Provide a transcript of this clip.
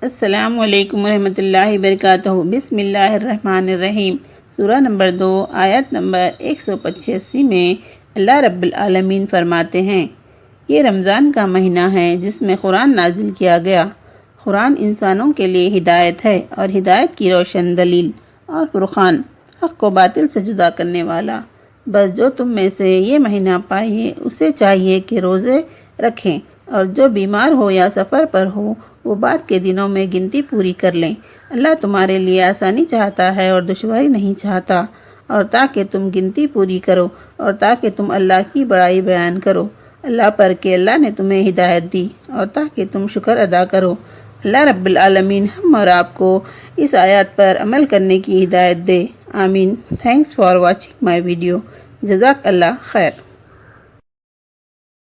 السلام علیکم ورحمۃ اللہ وبرکاتہ۔ بسم اللہ الرحمن الرحیم۔ سورہ نمبر 2 آیت نمبر 185 میں اللہ رب العالمین فرماتے ہیں، یہ رمضان کا مہینہ ہے جس میں قرآن نازل کیا گیا۔ قرآن انسانوں کے لیے ہدایت ہے اور ہدایت کی روشن دلیل اور فرقان، حق کو باطل سے جدا کرنے والا۔ بس جو تم میں سے یہ مہینہ پائے اسے چاہیے کہ روزے رکھیں، اور جو بیمار ہو یا سفر پر ہو وہ بعد کے دنوں میں گنتی پوری کر لیں۔ اللہ تمہارے لیے آسانی چاہتا ہے اور دشواری نہیں چاہتا، اور تاکہ تم گنتی پوری کرو اور تاکہ تم اللہ کی بڑائی بیان کرو اللہ پر کہ اللہ نے تمہیں ہدایت دی، اور تاکہ تم شکر ادا کرو۔ اللہ رب العالمین ہم اور آپ کو اس آیات پر عمل کرنے کی ہدایت دے، آمین۔ Thanks for watching my video. جزاک اللہ خیر۔